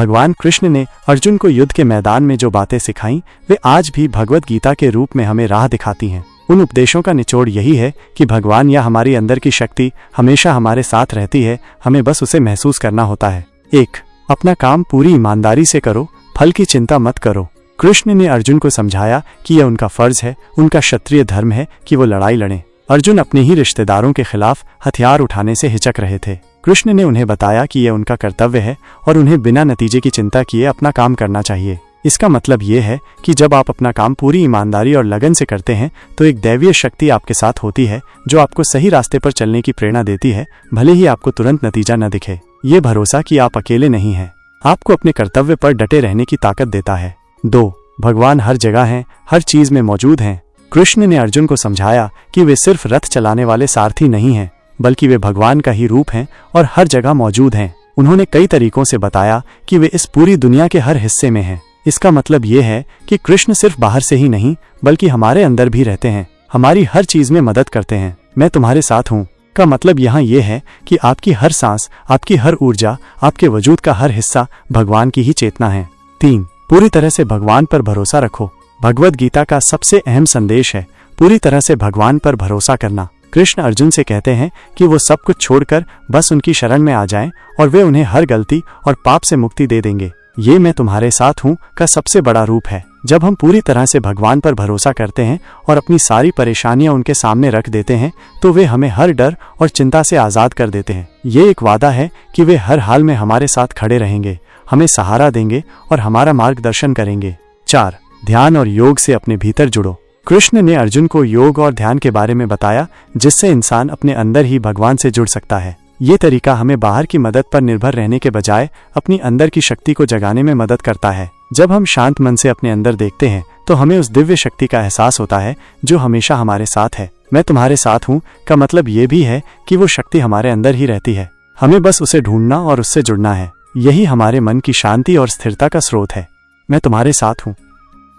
भगवान कृष्ण ने अर्जुन को युद्ध के मैदान में जो बातें सिखाईं वे आज भी भगवत गीता के रूप में हमें राह दिखाती हैं। उन उपदेशों का निचोड़ यही है कि भगवान या हमारी अंदर की शक्ति हमेशा हमारे साथ रहती है, हमें बस उसे महसूस करना होता है। 1. अपना काम पूरी ईमानदारी से करो, फल की चिंता मत करो। कृष्ण ने अर्जुन को समझाया कि यह उनका फर्ज है, उनका क्षत्रिय धर्म है कि वो लड़ाई लड़ें। अर्जुन अपने ही रिश्तेदारों के खिलाफ हथियार उठाने से हिचक रहे थे। कृष्ण ने उन्हें बताया कि यह उनका कर्तव्य है और उन्हें बिना नतीजे की चिंता किए अपना काम करना चाहिए। इसका मतलब ये है कि जब आप अपना काम पूरी ईमानदारी और लगन से करते हैं तो एक दैवीय शक्ति आपके साथ होती है जो आपको सही रास्ते पर चलने की प्रेरणा देती है, भले ही आपको तुरंत नतीजा न दिखे। ये भरोसा कि आप अकेले नहीं हैं आपको अपने कर्तव्य पर डटे रहने की ताकत देता है। 2. भगवान हर जगह हैं, हर चीज में मौजूद हैं। कृष्ण ने अर्जुन को समझाया कि वे सिर्फ रथ चलाने वाले सारथी नहीं हैं, बल्कि वे भगवान का ही रूप हैं और हर जगह मौजूद हैं। उन्होंने कई तरीकों से बताया कि वे इस पूरी दुनिया के हर हिस्से में हैं। इसका मतलब ये है कि कृष्ण सिर्फ बाहर से ही नहीं बल्कि हमारे अंदर भी रहते हैं, हमारी हर चीज में मदद करते हैं। मैं तुम्हारे साथ हूँ का मतलब यहाँ ये है कि आपकी हर सांस, आपकी हर ऊर्जा, आपके वजूद का हर हिस्सा भगवान की ही चेतना है। 3. पूरी तरह से भगवान पर भरोसा रखो। भगवत गीता का सबसे अहम संदेश है पूरी तरह से भगवान पर भरोसा करना। कृष्ण अर्जुन से कहते हैं कि वो सब कुछ छोड़कर बस उनकी शरण में आ जाएं और वे उन्हें हर गलती और पाप से मुक्ति दे देंगे। ये मैं तुम्हारे साथ हूँ का सबसे बड़ा रूप है। जब हम पूरी तरह से भगवान पर भरोसा करते हैं और अपनी सारी परेशानियां उनके सामने रख देते हैं तो वे हमें हर डर और चिंता से आज़ाद कर देते हैं। ये एक वादा है कि वे हर हाल में हमारे साथ खड़े रहेंगे, हमें सहारा देंगे और हमारा मार्गदर्शन करेंगे। 4. ध्यान और योग से अपने भीतर जुड़ो। कृष्ण ने अर्जुन को योग और ध्यान के बारे में बताया जिससे इंसान अपने अंदर ही भगवान से जुड़ सकता है। ये तरीका हमें बाहर की मदद पर निर्भर रहने के बजाय अपनी अंदर की शक्ति को जगाने में मदद करता है। जब हम शांत मन से अपने अंदर देखते हैं तो हमें उस दिव्य शक्ति का एहसास होता है जो हमेशा हमारे साथ है। मैं तुम्हारे साथ हूँ का मतलब ये भी है कि वो शक्ति हमारे अंदर ही रहती है, हमें बस उसे ढूंढना और उससे जुड़ना है। यही हमारे मन की शांति और स्थिरता का स्रोत है। मैं तुम्हारे साथ हूँ।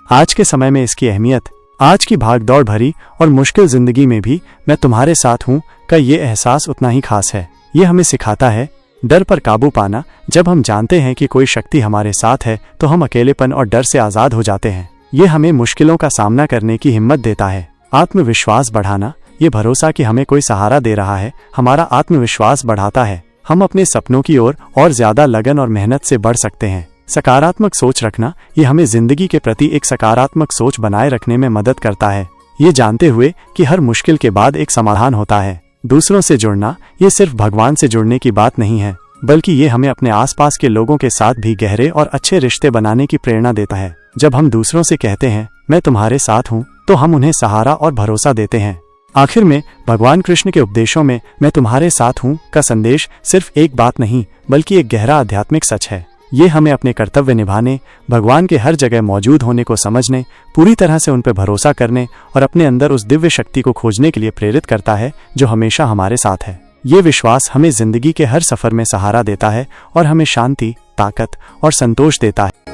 आज के समय में इसकी अहमियत, आज की भागदौड़ भरी और मुश्किल जिंदगी में भी मैं तुम्हारे साथ हूँ का ये एहसास उतना ही खास है। ये हमें सिखाता है डर पर काबू पाना। जब हम जानते हैं कि कोई शक्ति हमारे साथ है तो हम अकेलेपन और डर से आज़ाद हो जाते हैं। ये हमें मुश्किलों का सामना करने की हिम्मत देता है। आत्मविश्वास बढ़ाना, ये भरोसा कि हमें कोई सहारा दे रहा है हमारा आत्मविश्वास बढ़ाता है। हम अपने सपनों की ओर और ज्यादा लगन और मेहनत से बढ़ सकते हैं। सकारात्मक सोच रखना, ये हमें जिंदगी के प्रति एक सकारात्मक सोच बनाए रखने में मदद करता है, ये जानते हुए कि हर मुश्किल के बाद एक समाधान होता है। दूसरों से जुड़ना, ये सिर्फ भगवान से जुड़ने की बात नहीं है बल्कि ये हमें अपने आसपास के लोगों के साथ भी गहरे और अच्छे रिश्ते बनाने की प्रेरणा देता है। जब हम दूसरों से कहते हैं मैं तुम्हारे साथ हूँ तो हम उन्हें सहारा और भरोसा देते हैं। आखिर में भगवान कृष्ण के उपदेशों में मैं तुम्हारे साथ हूँ का संदेश सिर्फ एक बात नहीं बल्कि एक गहरा आध्यात्मिक सच है। ये हमें अपने कर्तव्य निभाने, भगवान के हर जगह मौजूद होने को समझने, पूरी तरह से उन पर भरोसा करने और अपने अंदर उस दिव्य शक्ति को खोजने के लिए प्रेरित करता है जो हमेशा हमारे साथ है। ये विश्वास हमें जिंदगी के हर सफर में सहारा देता है और हमें शांति, ताकत और संतोष देता है।